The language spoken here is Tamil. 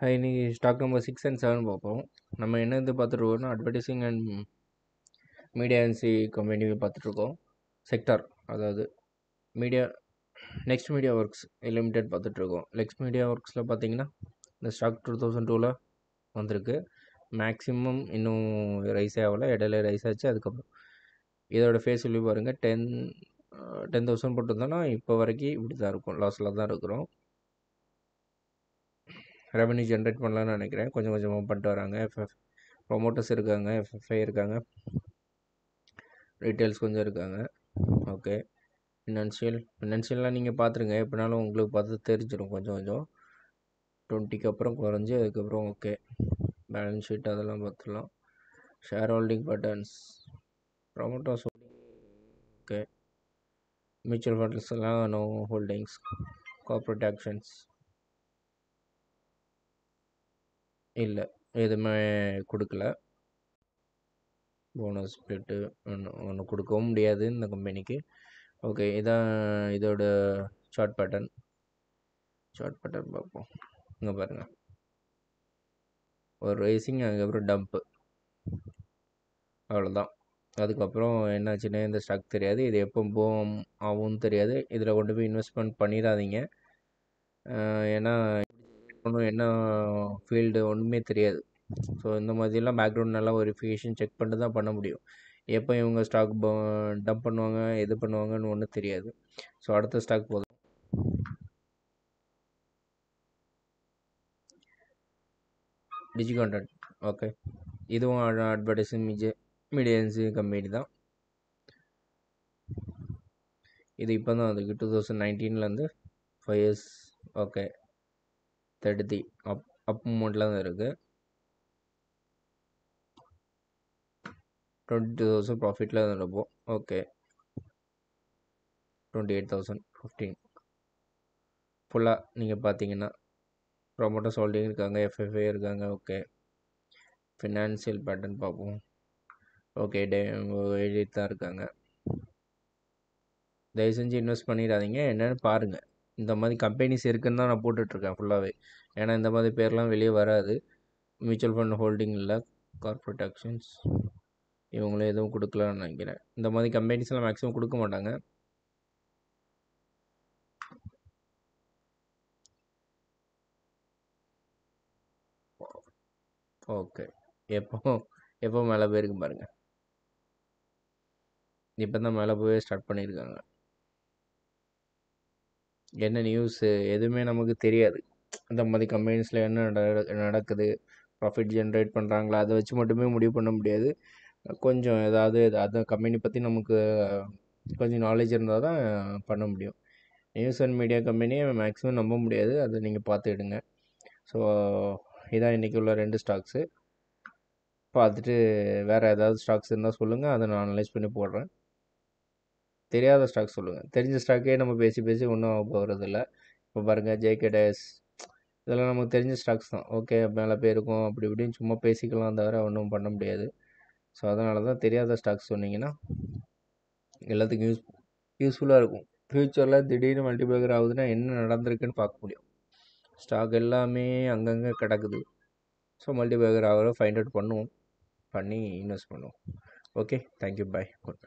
இன்னைக்கு ஸ்டாக் நம்பர் 6 அண்ட் 7 பார்ப்போம். நம்ம என்ன இது பார்த்துட்ருக்கோம்னா advertising and media agency company பார்த்துட்ருக்கோம். செக்டார், அதாவது media next media works limited பார்த்துட்ருக்கோம். நெக்ஸ்ட் மீடியா ஒர்க்ஸில் பார்த்தீங்கன்னா இந்த ஸ்டாக் 2002 வந்திருக்கு. மேக்ஸிமம் இன்னும் ரைஸ் ஆகலை, இடையில ரைஸ் ஆச்சு. அதுக்கப்புறம் இதோட ஃபேஸ் வேல்யூ பாருங்கள், 10,000 போட்டிருந்தோன்னா இப்போ வரைக்கும் இப்படி தான் இருக்கும், லாஸில் தான் இருக்கிறோம். ரெவன்யூ ஜென்ரேட் பண்ணலான்னு நினைக்கிறேன். கொஞ்சம் கொஞ்சமாக பண்ணிட்டு வராங்க. ப்ரொமோட்டர்ஸ் இருக்காங்க, எஃப்எஃப்ஐ இருக்காங்க, ரீட்டெயில்ஸ் கொஞ்சம் இருக்காங்க. ஓகே, ஃபினான்ஷியல்லாம் நீங்கள் பார்த்துருங்க, எப்படினாலும் உங்களுக்கு பார்த்து தெரிஞ்சிடும். கொஞ்சம் கொஞ்சம் 20க்கு அப்புறம் குறைஞ்சி அதுக்கப்புறம் ஓகே. பேலன்ஸ் ஷீட் அதெல்லாம் பார்த்துடலாம். Share holding patterns, promoters okay, mutual funds எல்லாம் நோ ஹோல்டிங்ஸ், கார்ப்பரேட் ஆக்ஷன்ஸ் இல்லை, எதுவுமே கொடுக்கல. போனஸ் ஸ்ப்ளிட்டு ஒன்று கொடுக்கவும் முடியாது இந்த கம்பெனிக்கு. ஓகே, இதான் இதோட சார்ட் பேட்டர்ன் பார்ப்போம். இங்கே பாருங்கள், ஒரு ரேசிங், அதுக்கப்புறம் டம்ப்பு, அவ்வளோதான். அதுக்கப்புறம் என்னாச்சுன்னு இந்த ஸ்டாக் தெரியாது. இது எப்போ போகும் ஆகும்னு தெரியாது. இதில் கொண்டு போய் இன்வெஸ்ட்மெண்ட் பண்ணிடாதீங்க. ஏன்னா என்ன ஃபீல்டு ஒன்றுமே தெரியாது. ஸோ இந்த மாதிரிலாம் பேக்ரவுண்ட் நல்லா வெரிஃபிகேஷன் செக் பண்ணிட்டு தான் பண்ண முடியும். எப்போ இவங்க ஸ்டாக் டம்ப் பண்ணுவாங்க, எது பண்ணுவாங்கன்னு ஒன்றும் தெரியாது. ஸோ அடுத்த ஸ்டாக் போதும். டிஜி கான்டென்ட் ஓகே, இதுவும் அட்வர்டைஸிங் மீடியா ஏஜென்சி கம்பெனி தான். இது இப்போ தான் அதுக்கு 2019லேருந்து 5 years ஓகே. 30 அப் மூமெண்ட்டில் தான் இருக்குது. 22,000 ப்ராஃபிட்டில் தான் இருப்போம். ஓகே, 28,015 ஃபுல்லாக நீங்கள் பார்த்தீங்கன்னா ப்ரொமோட்டர்ஸ் ஹோல்டிங் இருக்காங்க, எஃப்எஃப்ஐ இருக்காங்க. ஓகே, ஃபினான்சியல் பேட்டர்ன் பார்ப்போம். ஓகே, எழுதிட்டு தான் இருக்காங்க. தயவு செஞ்சு இன்வெஸ்ட் பண்ணிடாதீங்க, என்னென்னு பாருங்கள். இந்த மாதிரி கம்பெனிஸ் இருக்குன்னு தான் நான் போட்டுட்ருக்கேன் ஃபுல்லாகவே. ஏன்னா இந்த மாதிரி பேர்லாம் வெளியே வராது. மியூச்சுவல் ஃபண்ட் ஹோல்டிங் இல்லை, கார்ப்பரேட் ஆக்ஷன்ஸ் இவங்களும் எதுவும் கொடுக்கலான்னு நினைக்கிறேன். இந்த மாதிரி கம்பெனிஸ்லாம் மேக்ஸிமம் கொடுக்க மாட்டாங்க. ஓகே, எப்போ மேலே போயிருக்கு பாருங்கள். இப்போ தான் மேலே போய் ஸ்டார்ட் பண்ணியிருக்காங்க. என்ன நியூஸு எதுவுமே நமக்கு தெரியாது. இந்த மாதிரி கம்பெனிஸில் என்ன நடக்குது, ப்ராஃபிட் ஜென்ரேட் பண்ணுறாங்களா, அதை வச்சு மட்டுமே முடிவு பண்ண முடியாது. கொஞ்சம் ஏதாவது அந்த கம்பெனி பற்றி நமக்கு கொஞ்சம் நாலேஜ் இருந்தால் தான் பண்ண முடியும். நியூஸ் அண்ட் மீடியா கம்பெனியை மேக்ஸிமம் நம்ப முடியாது, அதை நீங்கள் பார்த்துக்கிடுங்க. ஸோ இதான் இன்றைக்கி உள்ள 2 ஸ்டாக்ஸு. பார்த்துட்டு வேறு ஏதாவது ஸ்டாக்ஸ் இருந்தால் சொல்லுங்கள், அதை நான் அனலைஸ் பண்ணி போடுறேன். தெரியாத ஸ்டாக் சொல்லுங்கள். தெரிஞ்ச ஸ்டாக்கே நம்ம பேசி பேசி ஒன்றும் போகிறதில்ல. இப்போ பாருங்கள், ஜேகே டயர்ஸ், இதெல்லாம் நமக்கு தெரிஞ்ச ஸ்டாக்ஸ் தான். ஓகே, மேலே போயிருக்கும் அப்படி இப்படின்னு சும்மா பேசிக்கலாம், தவிர ஒன்றும் பண்ண முடியாது. ஸோ அதனால தான் தெரியாத ஸ்டாக்ஸ் சொன்னீங்கன்னா எல்லாத்துக்கும் யூஸ்ஃபுல்லாக இருக்கும். ஃப்யூச்சரில் திடீர்னு மல்டிபேக்கர் ஆகுதுன்னா என்ன நடந்திருக்குன்னு பார்க்க முடியும். ஸ்டாக் எல்லாமே அங்கங்கே கிடக்குது. ஸோ மல்டிபேக்கர் ஆகிற ஃபைண்ட் அவுட் பண்ணி இன்வெஸ்ட் பண்ணுவோம். ஓகே, தேங்க்யூ, பாய், குட்.